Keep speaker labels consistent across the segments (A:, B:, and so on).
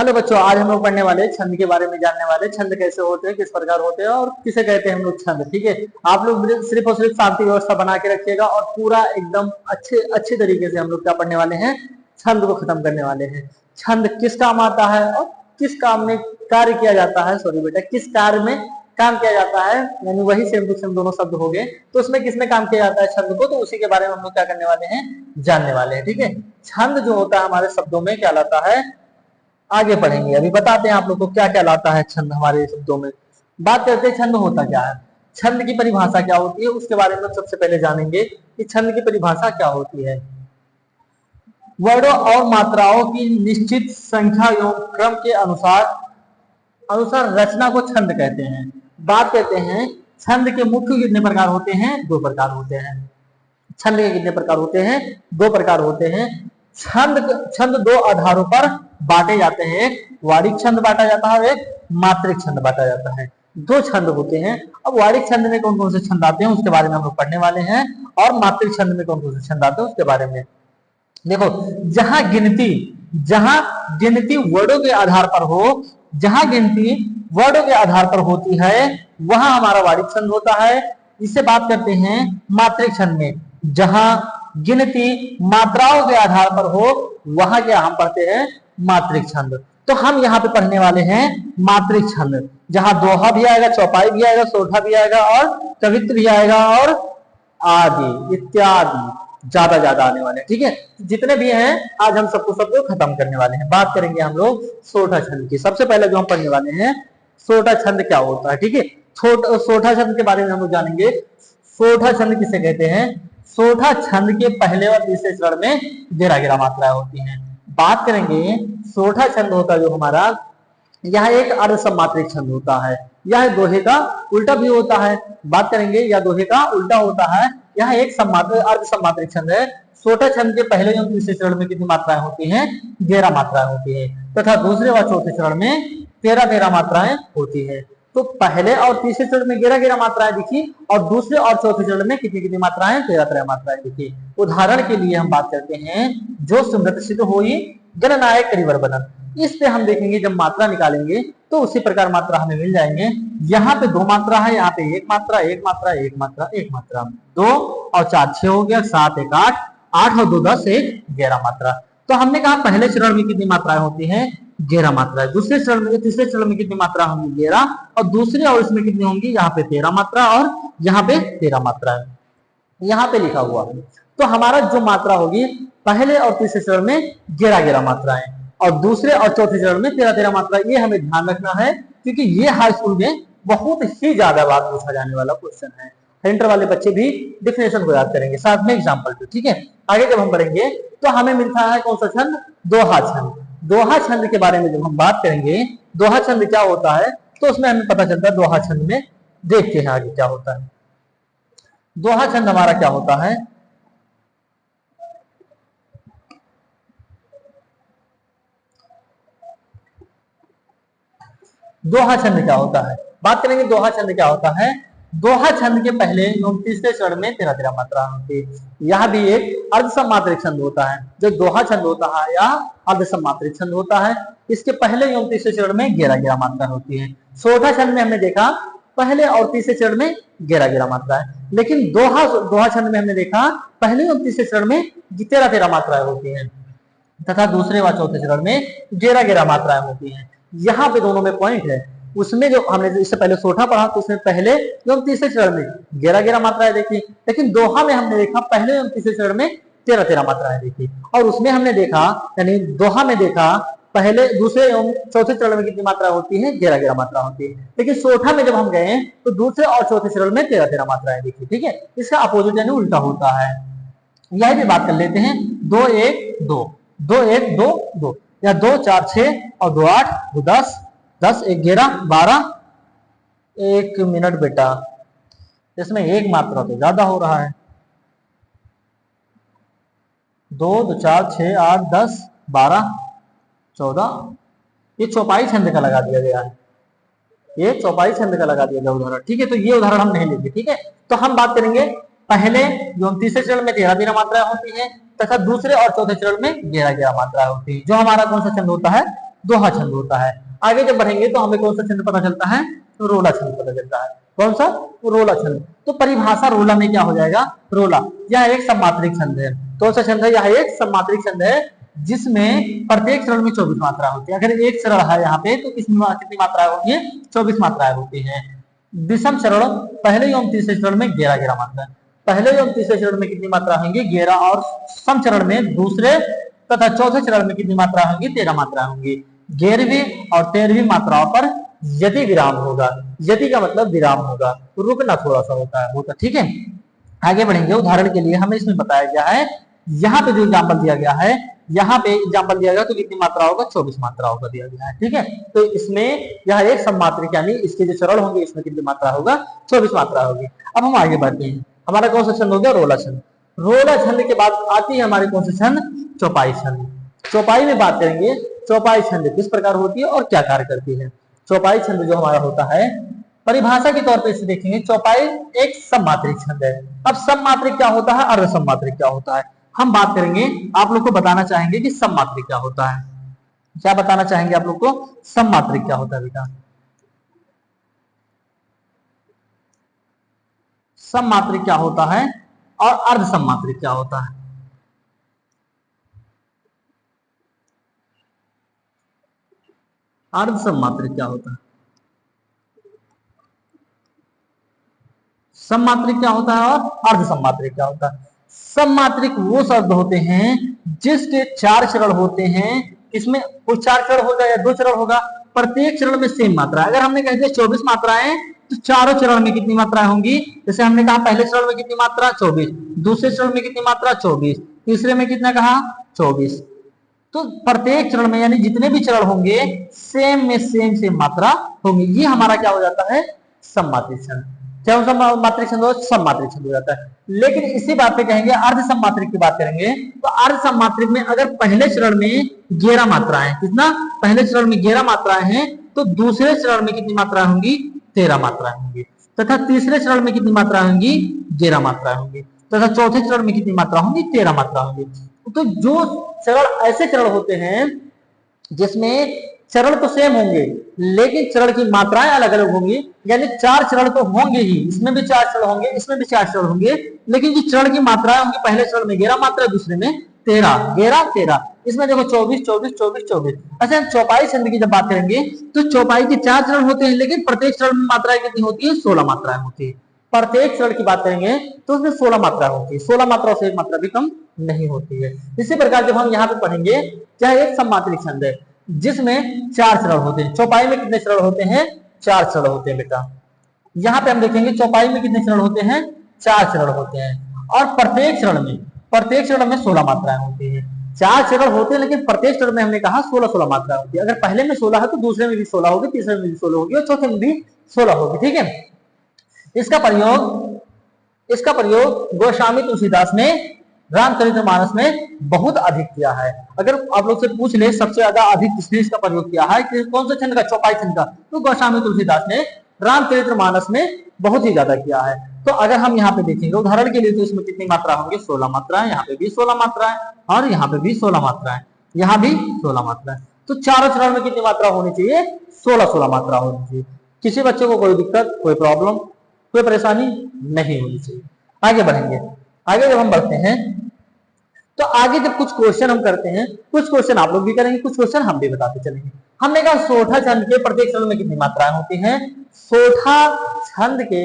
A: Hello बच्चों, आज हम लोग पढ़ने वाले छंद के बारे में जानने वाले। छंद कैसे होते हैं, किस प्रकार होते हैं और किसे कहते हैं हम लोग छंद। ठीक है, आप लोग सिर्फ और सिर्फ शांति व्यवस्था बना के रखिएगा और पूरा एकदम अच्छे तरीके से हम लोग क्या पढ़ने वाले हैं, छंद को खत्म करने वाले हैं। छंद किस काम आता है और किस काम में कार्य किया जाता है, सॉरी बेटा, किस कार्य में काम किया जाता है, यानी वही सेम टू सेम दोनों शब्द हो गए। तो उसमें किसमें काम किया जाता है छंद को, तो उसी के बारे में हम लोग क्या करने वाले हैं, जानने वाले हैं। ठीक है, छंद जो होता है हमारे शब्दों में क्या लाता है, आगे पढ़ेंगे। अभी बताते हैं आप लोग को क्या क्या लाता है छंद हमारे शब्दों में। बात करते हैं छंद होता क्या है, छंद की परिभाषा क्या होती है, उसके बारे में सबसे पहले जानेंगे कि छंद की परिभाषा क्या होती है। वर्णों और मात्राओं की निश्चित संख्या एवं क्रम के अनुसार रचना को छंद कहते हैं। बात करते हैं छंद के मुख्य कितने प्रकार होते हैं, दो प्रकार होते हैं। छंद के कितने प्रकार होते हैं, दो प्रकार होते हैं। छंद दो आधारों पर बांटे जाते हैं, एक वारिक छंद बांटा जाता है और एक मात्रिक छंद बांटा जाता है। दो छंद होते हैं। अब वारिक छंद में कौन कौन से छंद आते हैं उसके बारे में हम लोग पढ़ने वाले हैं, और मात्रिक छंद में कौन कौन से छंद आते हैं उसके बारे में। देखो, जहां गिनती वर्डों के आधार पर हो, जहां गिनती वर्डों के आधार पर होती है वहां हमारा वारिक छंद होता है। इससे बात करते हैं मात्रिक छंद में, जहां गिनती मात्राओं के आधार पर हो वहां क्या हम पढ़ते हैं, मात्रिक छंद। तो हम यहाँ पे पढ़ने वाले हैं मात्रिक छंद, जहां दोहा भी आएगा, चौपाई भी आएगा, सोठा भी आएगा और कवित्व भी आएगा और आदि इत्यादि ज्यादा आने वाले हैं। ठीक है, जितने भी हैं आज हम सबको खत्म करने वाले हैं। बात करेंगे हम लोग सोठा छंद की। सबसे पहले जो हम पढ़ने वाले हैं, सोठा छंद क्या होता है। ठीक है, सोठा छंद के बारे में हम लोग जानेंगे। सोठा छंद किसे कहते हैं, सोठा छंद के पहले और तीसरे चरण में घेरा घेरा मात्राएं होती हैं। बात करेंगे सोठा छंद होता है जो हमारा, यह एक अर्ध सम्मात्रिक छंद होता है, यह दोहे का उल्टा भी होता है। बात करेंगे यह दोहे का उल्टा होता है, यह एक अर्ध सम्मात्रिक छंद है। सोठा छंद के पहले और तीसरे चरण में कितनी मात्राएं होती हैं, 11 मात्राएं होती है, तथा दूसरे व चौथे चरण में 13 मात्राएं होती है। तो पहले और तीसरे चरण में 11 मात्राएं दिखी और दूसरे और चौथे चरण में कितनी मात्राएं, 13 मात्राएं दिखी। उदाहरण के लिए हम बात करते हैं, जो सुमृत सिद्ध होई गणनायक करिवर बनन। इस पे हम देखेंगे जब मात्रा निकालेंगे तो उसी प्रकार मात्रा हमें मिल जाएंगे। यहाँ पे 2 मात्रा है, यहाँ पे 1 मात्रा, 1 मात्रा, 1 मात्रा, 1 मात्रा, 2 और 4 6 हो गया, 7 1 8, 8 और 2 10, 1 11 मात्रा। तो हमने कहा पहले चरण में कितनी मात्राएं होती हैं, 11 मात्रा। दूसरे चरण में, तीसरे चरण में कितनी मात्रा होंगी, 11, और दूसरे और इसमें कितनी होंगी, यहाँ पे 13 मात्रा और यहाँ पे 13 मात्रा है, यहाँ पे लिखा हुआ है। तो हमारा जो मात्रा होगी पहले और तीसरे चरण में 11 मात्राएं और दूसरे और चौथे चरण में 13 मात्रा। ये हमें ध्यान रखना है क्योंकि ये हाई स्कूल में बहुत ही ज्यादा बार पूछा जाने वाला क्वेश्चन है। इंटर वाले बच्चे भी डिफिनेशन को याद करेंगे, साथ में एग्जाम्पल भी। ठीक है, आगे जब हम बढ़ेंगे तो हमें मिलता है कौन सा छंद, दोहा छंद। दोहा छंद के बारे में जब हम बात करेंगे, दोहा छंद क्या होता है तो उसमें हमें पता चलता है। दोहा छंद में देखते हैं आगे क्या होता है। दोहा छंद हमारा क्या होता है, दोहा छंद क्या होता है, बात करेंगे दोहा छंद क्या होता है। दोहा छंद के पहले एवं तीसरे चरण में 13 मात्रा होती है। यह भी एक अर्ध सम्मात्रिक छंद होता है। जो दोहा छंद होता है या अर्ध सम्मात्रिक छंद होता है, इसके पहले एवं तीसरे चरण में 11 मात्रा होती है। सोठा छंद में हमने देखा पहले और तीसरे चरण में 11 मात्रा है, लेकिन दोहा छंद में हमने देखा पहले और तीसरे चरण में 13 मात्राएं होती है तथा दूसरे व चौथे चरण में 11 मात्राएं होती है। यहाँ पे दोनों में पॉइंट है। उसमें जो हमने इससे पहले सोठा पढ़ा तो उसमें पहले एवं तीसरे चरण में 11 मात्राएं देखी, लेकिन दोहा में हमने देखा पहले एवं तीसरे चरण में 13 मात्राएं देखी। और उसमें हमने देखा, यानी दोहा में देखा पहले, दूसरे एवं चौथे चरण में कितनी मात्रा होती है, 11 मात्रा होती है। लेकिन सोठा में जब हम गए तो दूसरे और चौथे चरण में 13 मात्राएं देखी। ठीक है, इसका अपोजिट यानी उल्टा होता है। यह भी बात कर लेते हैं, 2 1 2, 2 1 2 2, या 2 4 6 और 2 8 2 10, 10 1 11 12। 1 मिनट बेटा, इसमें 1 मात्रा तो ज्यादा हो रहा है। 2 2 4 6 8 10 12 14, ये चौपाई छंद का लगा दिया गया है, ये चौपाई छंद का लगा दिया गया उदाहरण। ठीक है, तो ये उदाहरण हम नहीं लेंगे। ठीक है, तो हम बात करेंगे पहले जो तीसरे चरण में 13 मात्राएं होती है तथा दूसरे और चौथे चरण में 11 मात्राएं होती है। जो हमारा कौन सा छंद होता है, दोहा छंद होता है। आगे जब बढ़ेंगे तो हमें कौन सा छंद पता चलता है, रोला छंद पता चलता है। कौन सा, रोला छंद। तो परिभाषा रोला में क्या हो जाएगा, रोला यह एक सम्मात्रिक छंद है। कौन सा छंद है, यह एक सम्मात्रिक छंद है जिसमें प्रत्येक चरण में 24 मात्रा होती है। अगर एक चरण है यहाँ पे तो कितनी मात्राएं होती है, 24 मात्राएं होती है। विषम चरण पहले एवं तीसरे चरण में 11 मात्रा, पहले एवं तीसरे चरण में कितनी मात्रा होंगी, 11, और सम चरण में दूसरे तथा चौथे चरण में कितनी मात्रा होंगी, 13 मात्रा होंगी। 11वीं और 13वीं मात्राओं पर यदि विराम होगा, यदि का मतलब विराम होगा, तो रुकना थोड़ा सा होता ठीक है। आगे बढ़ेंगे, उदाहरण के लिए हमें इसमें बताया गया है, यहाँ पे जो एग्जाम्पल दिया गया है, यहाँ पे एग्जाम्पल दिया गया तो कितनी मात्रा होगा, 24 मात्राओं का दिया गया है। ठीक है, तो इसमें यह एक सम्मात्रिक यानी इसके जो चरण होंगे इसमें कितनी मात्रा होगा, 24 मात्रा होगी। अब हम आगे बढ़ते हैं, हमारा कौन सा छंद हो गया, रोला छंद। रोला छंद के बाद आती है हमारे कौन सा छंद, चौपाई छंद। चौपाई में बात करेंगे, चौपाई छंद किस प्रकार होती है और क्या कार्य करती है। चौपाई छंद जो हमारा होता है, परिभाषा के तौर पर इसे देखेंगे, चौपाई एक सम्मात्रिक छंद है। अब सम्मात्रिक क्या होता है, अर्ध सम्मात्रिक क्या होता है, हम बात करेंगे। आप लोग को बताना चाहेंगे कि सम्मात्रिक क्या होता है, क्या बताना चाहेंगे आप लोग को, सम्मात्रिक क्या होता है बेटा, सम्मात्रिक क्या होता है और अर्ध सम्मात्रिक क्या होता है। अर्ध सम्मात्रिक क्या होता है, सम्मात्रिक क्या होता है और अर्ध सम्मात्रिक क्या होता है। सम्मात्रिक वो शब्द होते हैं जिसके 4 चरण होते हैं, इसमें कुछ 4 चरण होगा या 2 चरण होगा, प्रत्येक चरण में सेम मात्रा। अगर हमने कह दिया 24 मात्राएं तो चारों चरण में कितनी मात्राएं होंगी, जैसे हमने कहा पहले चरण में कितनी मात्रा 24, दूसरे चरण में कितनी मात्रा 24, तीसरे में कितना कहा 24। तो प्रत्येक चरण में यानी जितने भी चरण होंगे सेम में सेम मात्रा होंगी, ये हमारा क्या हो जाता है, सम्मात्रिक छंद। क्या सम्मात्रिक छंद हो, सम्मात्रिक छंद हो जाता है। लेकिन इसी बात पे कहेंगे अर्ध सम्मात्रिक की बात करेंगे, तो अर्ध सम्मात्रिक में अगर पहले चरण में 11 मात्राएं, कितना, पहले चरण में 11 मात्राएं हैं, तो दूसरे चरण में कितनी मात्राएं होंगी, 13 मात्राएं होंगी, तथा तीसरे चरण में कितनी मात्रा होंगी, 11 मात्राएं होंगी, तथा चौथे चरण में कितनी मात्रा होंगी, 13 मात्रा होंगी। तो जो चरण ऐसे चरण होते हैं जिसमें चरण तो सेम होंगे लेकिन चरण की मात्राएं अलग अलग होंगी, यानी 4 चरण तो होंगे ही, इसमें भी 4 चरण होंगे, इसमें भी 4 चरण होंगे, लेकिन जो चरण की मात्राएं होंगी, पहले चरण में 11 मात्रा, दूसरे में 13, 11, 13, इसमें देखो 24, 24, 24, 24। अच्छा, हम चौपाई छंद की जब बात करेंगे तो चौपाई के 4 चरण होते हैं, लेकिन प्रत्येक चरण में मात्राएं कितनी होती है, 16 मात्राएं होती है। प्रत्येक चरण की बात करेंगे तो उसमें 16 मात्रा होती है, 16 मात्रा से एक मात्रा भी कम नहीं होती है। इसी प्रकार जब हम यहाँ पे पढ़ेंगे, चाहे एक सम्मात्रिक छंद है जिसमें 4 चरण होते हैं। चौपाई में कितने चरण होते हैं, 4 चरण होते हैं बेटा। यहाँ पे हम देखेंगे चौपाई में कितने चरण होते हैं, 4 चरण होते हैं, और प्रत्येक चरण में 16 मात्राएं होती है। 4 चरण होते हैं लेकिन प्रत्येक चरण में हमने कहा 16 मात्रा होती है। अगर पहले में 16 है तो दूसरे में भी 16 होगी, तीसरे में भी 16 होगी और चौथे में भी 16 होगी। ठीक है, इसका प्रयोग गोस्वामी तुलसीदास ने रामचरितमानस में बहुत अधिक किया है। अगर आप लोग से पूछ ले सबसे ज्यादा अधिक किसने इसका प्रयोग किया है, कि कौन सा छंद का, चौपाई छंद का, तो गोस्वामी तुलसीदास ने रामचरितमानस में बहुत ही ज्यादा किया है। तो अगर हम यहाँ पे देखेंगे उदाहरण के लिए, तो इसमें कितनी मात्रा होंगे, 16 मात्राएं, यहाँ पे भी 16 मात्राएं और यहाँ पे भी 16 मात्राएं, यहाँ भी 16 मात्राएं। तो चारों चरण में कितनी मात्रा होनी चाहिए, 16 मात्रा होनी चाहिए। किसी बच्चे को कोई दिक्कत, कोई प्रॉब्लम, कोई परेशानी नहीं होनी चाहिए। आगे बढ़ेंगे, आगे जब हम बढ़ते हैं तो आगे जब कुछ क्वेश्चन हम करते हैं, कुछ क्वेश्चन आप लोग भी करेंगे, कुछ क्वेश्चन हम भी बताते चलेंगे। हमने कहा सोठा छंद के प्रत्येक चरण में कितनी मात्राएं होती हैं, सोठा छंद के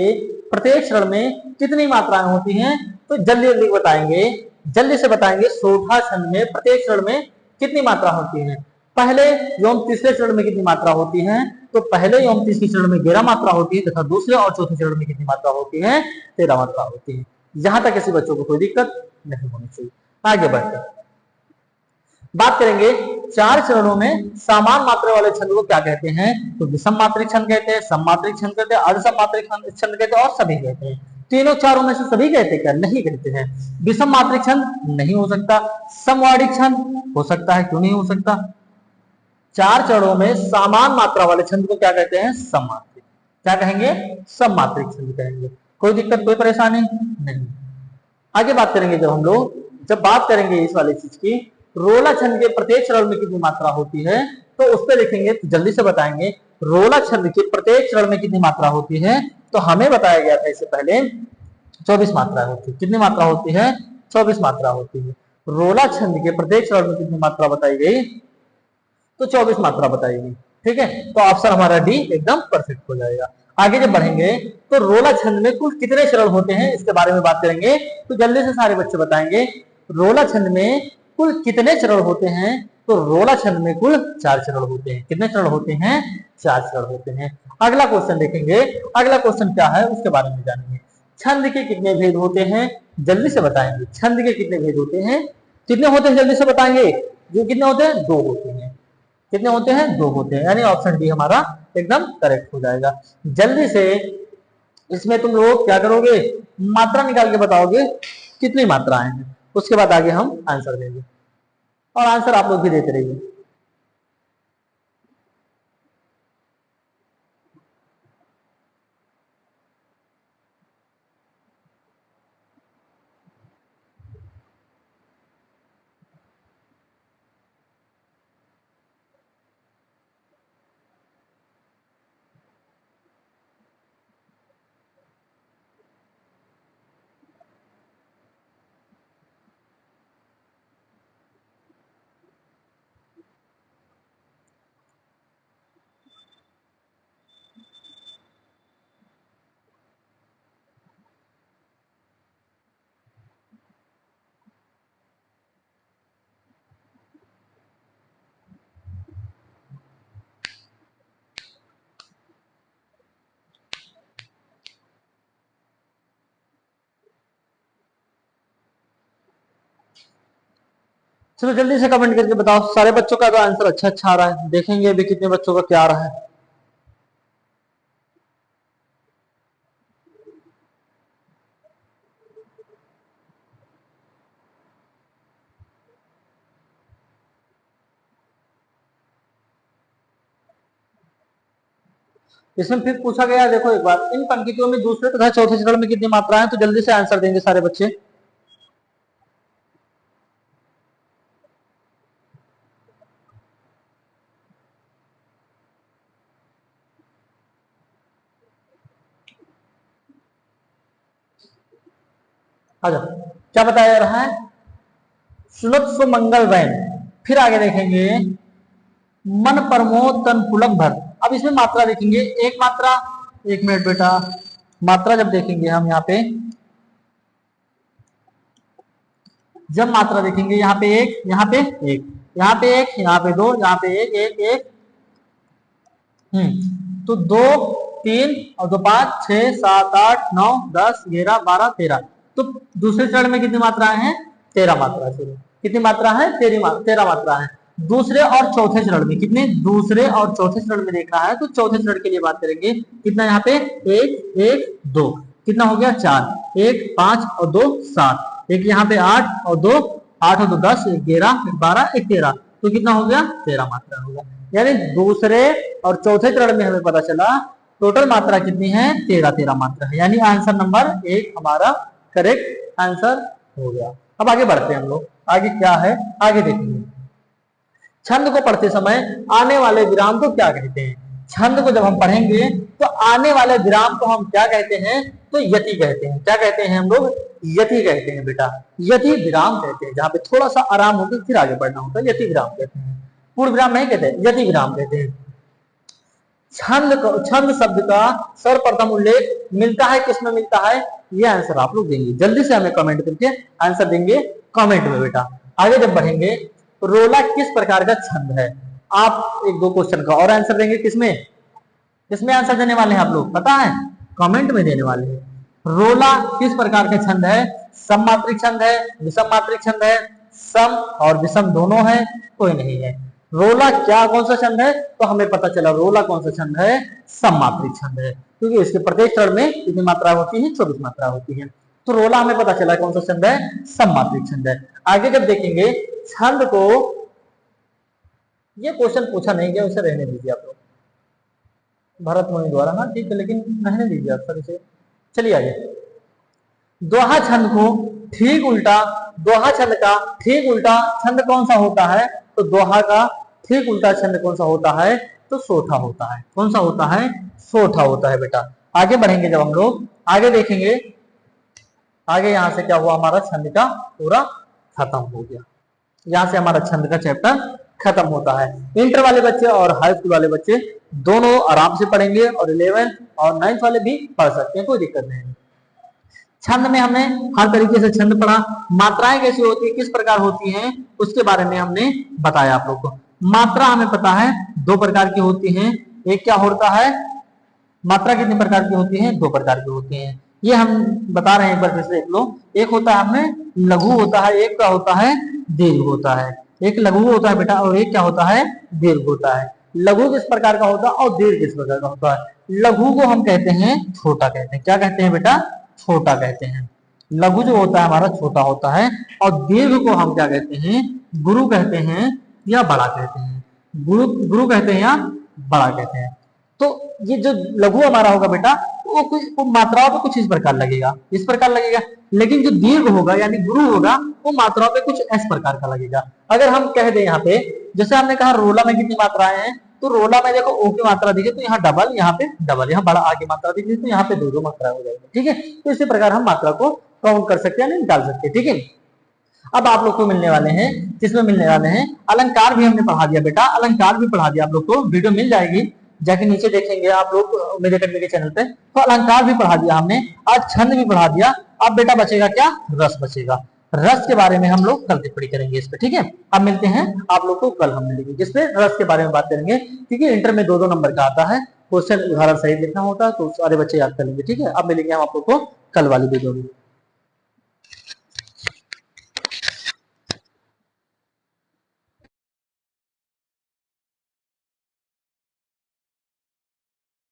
A: प्रत्येक चरण में कितनी मात्राएं होती हैं, तो जल्दी जल्दी बताएंगे, जल्दी से बताएंगे। सोठा छंद में प्रत्येक चरण में कितनी मात्रा होती है, पहले एवं तीसरे चरण में कितनी मात्रा होती है, तो पहले एवं तीसरे चरण में 11 मात्रा होती है, तथा दूसरे और चौथे चरण में कितनी मात्रा होती है, 13 मात्रा होती है। यहां तक किसी बच्चों को कोई दिक्कत नहीं होनी चाहिए। आगे बढ़ते बात करेंगे 4 चरणों में समान मात्रा वाले छंद को क्या कहते हैं, तो विषम मात्रिक छंद कहते हैं, सम्मात्रिक छंद कहते हैं, अर्ध सम्मात्रिक छंद कहते हैं और सभी कहते हैं। तीनों चारों में से सभी कहते हैं क्या, नहीं कहते हैं। विषम मात्रिक छंद नहीं हो सकता, समवार्डिक छंद हो सकता है, क्यों नहीं हो सकता। 4 चरणों में समान मात्रा वाले छंद को क्या कहते हैं, सम्मात्रिक। क्या कहेंगे, सम्मात्रिक छंद कहेंगे। कोई दिक्कत, कोई परेशानी नहीं। आगे बात करेंगे जब बात करेंगे इस वाले चीज की, रोला छंद के प्रत्येक चरण में कितनी मात्रा होती है, तो उस पर देखेंगे तो जल्दी से बताएंगे। रोला छंद के प्रत्येक चरण में कितनी मात्रा होती है, तो हमें बताया गया था इससे पहले 24 मात्रा होती है। कितनी मात्रा होती है, 24 मात्रा होती है। रोला छंद के प्रत्येक चरण में कितनी मात्रा बताई गई, तो 24 मात्रा बताई गई। ठीक है, तो ऑप्शन हमारा डी एकदम परफेक्ट हो जाएगा। आगे जब बढ़ेंगे तो रोला छंद में कुल कितने चरण होते हैं इसके बारे में बात करेंगे, तो जल्दी से सारे बच्चे बताएंगे रोला छंद में कुल कितने चरण होते हैं, तो रोला छंद में कुल 4 चरण होते हैं। कितने चरण होते हैं, 4 चरण होते हैं। अगला क्वेश्चन देखेंगे, अगला क्वेश्चन क्या है उसके बारे में जानेंगे। छंद के कितने भेद होते हैं, जल्दी से बताएंगे। छंद के कितने भेद होते हैं, कितने होते हैं जल्दी से बताएंगे। जो कितने होते हैं, 2 होते हैं। कितने होते हैं, 2 होते हैं, यानी ऑप्शन डी हमारा एकदम करेक्ट हो जाएगा। जल्दी से इसमें तुम लोग क्या करोगे, मात्रा निकाल के बताओगे कितनी मात्राएं हैं, उसके बाद आगे हम आंसर देंगे और आंसर आप लोग भी देते रहिए। चलो जल्दी से कमेंट करके बताओ, सारे बच्चों का तो आंसर अच्छा अच्छा आ रहा है। देखेंगे अभी कितने बच्चों का क्या आ रहा है। इसमें फिर पूछा गया, देखो एक बार, इन पंक्तियों में दूसरे तथा चौथे चरण में कितनी मात्रा है, तो जल्दी से आंसर देंगे सारे बच्चे। अच्छा, क्या बताया जा रहा है, सुलभ सुमंगल वैन। फिर आगे देखेंगे मन प्रमोद तन पुलक भर। अब इसमें मात्रा देखेंगे, एक मात्रा, एक मिनट बेटा, मात्रा जब देखेंगे हम यहाँ पे, जब मात्रा देखेंगे यहाँ पे एक, यहाँ पे एक, यहाँ पे एक, यहाँ पे दो, यहाँ पे एक एक एक, तो 2 3 और 2 5 6 7 8 9 10 11 12 13, तो दूसरे चरण में कितनी मात्राएं हैं, 13 मात्रा से। कितनी मात्रा है, 13 मात्रा है। दूसरे और चौथे चरण में कितने, दूसरे और चौथे चरण में देखना है तो चौथे चरण के लिए बात करेंगे। कितना यहाँ पे, 1 1 2, कितना हो गया 4, 1 5 और 2 7, एक यहाँ पे 8 और 2 8 और 2 10, 11 12 1 13, तो कितना हो गया, 13 मात्रा होगा। यानी दूसरे और चौथे चरण में हमें पता चला टोटल मात्रा कितनी है, 13 मात्रा है। यानी आंसर नंबर 1 हमारा करेक्ट आंसर हो गया। अब आगे बढ़ते हैं हम लोग, आगे क्या है, आगे देखेंगे। छंद को पढ़ते समय आने वाले विराम को क्या कहते हैं। छंद को जब हम पढ़ेंगे तो आने वाले विराम को हम क्या कहते हैं, तो यति कहते हैं। क्या कहते हैं हम लोग, यति कहते हैं बेटा, यति विराम कहते हैं। जहां पे थोड़ा सा आराम होकर फिर आगे बढ़ना होता है, यति विराम कहते हैं। पूर्ण विराम नहीं कहते, यति विराम कहते हैं। छंद शब्द का सर्वप्रथम उल्लेख मिलता है, किसमें मिलता है, ये आंसर आप लोग देंगे। जल्दी से हमें कमेंट करके आंसर देंगे कमेंट में बेटा। आगे जब बढ़ेंगे, रोला किस प्रकार का छंद है, आप 1-2 क्वेश्चन का और आंसर देंगे। किसमें किसमें आंसर देने वाले हैं आप लोग, पता है, कमेंट में देने वाले हैं। रोला किस प्रकार का छंद है, सममात्रिक छंद है, विषम मात्रिक छंद है, सम और विषम दोनों है, कोई नहीं है। रोला क्या कौन सा छंद है, तो हमें पता चला रोला कौन सा छंद है, सममात्रिक छंद है, क्योंकि इसके प्रत्येक चरण में कितनी मात्रा होती है, 24 मात्रा होती है। तो रोला हमें पता चला कौन सा छंद है, सममात्रिक छंद है। आगे जब देखेंगे छंद को, ये क्वेश्चन पूछा नहीं गया, उसे रहने दीजिए आप लोग, भरत मुनि द्वारा, हाँ ठीक है, लेकिन रहने दीजिए आप सर इसे। चलिए आगे, दोहा छंद को ठीक उल्टा, दोहा छंद का ठीक उल्टा छंद कौन सा होता है, तो दोहा का ठीक उल्टा छंद कौन सा होता है, तो सोठा होता है। कौन सा होता है, सोठा होता है बेटा। आगे बढ़ेंगे जब हम लोग आगे देखेंगे, आगे यहां से क्या हुआ, हमारा छंद का पूरा खत्म हो गया। यहां से हमारा छंद का चैप्टर खत्म होता है। इंटर वाले बच्चे और हाई स्कूल वाले बच्चे दोनों आराम से पढ़ेंगे और 11 और 9 वाले भी पढ़ सकते हैं, कोई दिक्कत नहीं। छंद में हमने हर तरीके से छंद पढ़ा, मात्राएं कैसी होती है, किस प्रकार होती हैं, उसके बारे में हमने बताया आप लोग को। मात्रा हमें पता है 2 प्रकार की होती हैं। एक क्या होता है, मात्रा कितने प्रकार की होती है, 2 प्रकार की होती हैं। ये हम बता रहे हैं, एक बार फिर से देख लो। एक होता है हमें लघु होता है, एक क्या होता है, दीर्घ होता है। एक लघु होता है बेटा और एक क्या होता है, दीर्घ होता है। लघु किस प्रकार का होता है और दीर्घ किस प्रकार का होता है। लघु को हम कहते हैं छोटा कहते हैं, क्या कहते हैं बेटा, छोटा कहते हैं। लघु जो होता है हमारा छोटा होता है, और दीर्घ को हम क्या कहते हैं, गुरु कहते हैं या बड़ा कहते हैं। गुरु गुरु कहते हैं या बड़ा कहते हैं। तो ये जो लघु हमारा होगा बेटा, वो मात्राओं पे कुछ इस प्रकार लगेगा, इस प्रकार लगेगा। लेकिन जो दीर्घ होगा यानी गुरु होगा, वो मात्राओं पे कुछ इस प्रकार का लगेगा। अगर हम कह दें यहाँ पे, जैसे हमने कहा रोला में कितनी मात्राएं हैं, तो रोला में देखो ओ की मात्रा दिखे तो यहाँ डबल, यहाँ पे डबल, यहाँ बड़ा आ की मात्रा दिखे तो यहाँ पे 2 मात्रा हो जाएगी। ठीक है, तो इसी प्रकार हम मात्रा को काउंट कर सकते हैं, नहीं निकाल सकते। ठीक है, अब आप लोग को मिलने वाले हैं, किसमें मिलने वाले हैं, अलंकार भी हमने पढ़ा दिया बेटा, अलंकार भी पढ़ा दिया आप लोग को। वीडियो मिल जाएगी, जाके नीचे देखेंगे आप लोग मेरे अकेडमी के चैनल पे। तो अलंकार भी पढ़ा दिया हमने, आज छंद भी पढ़ा दिया। अब बेटा बचेगा क्या, रस बचेगा। रस के बारे में हम लोग कल टिप्पणी करेंगे इस पे। ठीक है, अब मिलते हैं आप लोग को कल, हम मिलेंगे जिसपे रस के बारे में बात करेंगे, क्योंकि इंटर में 2 नंबर का आता है क्वेश्चन, उदाहरण सही लिखना होता है, तो सारे बच्चे याद कर लेंगे। ठीक है, अब मिलेंगे हम आप लोग को कल वाली वीडियो में।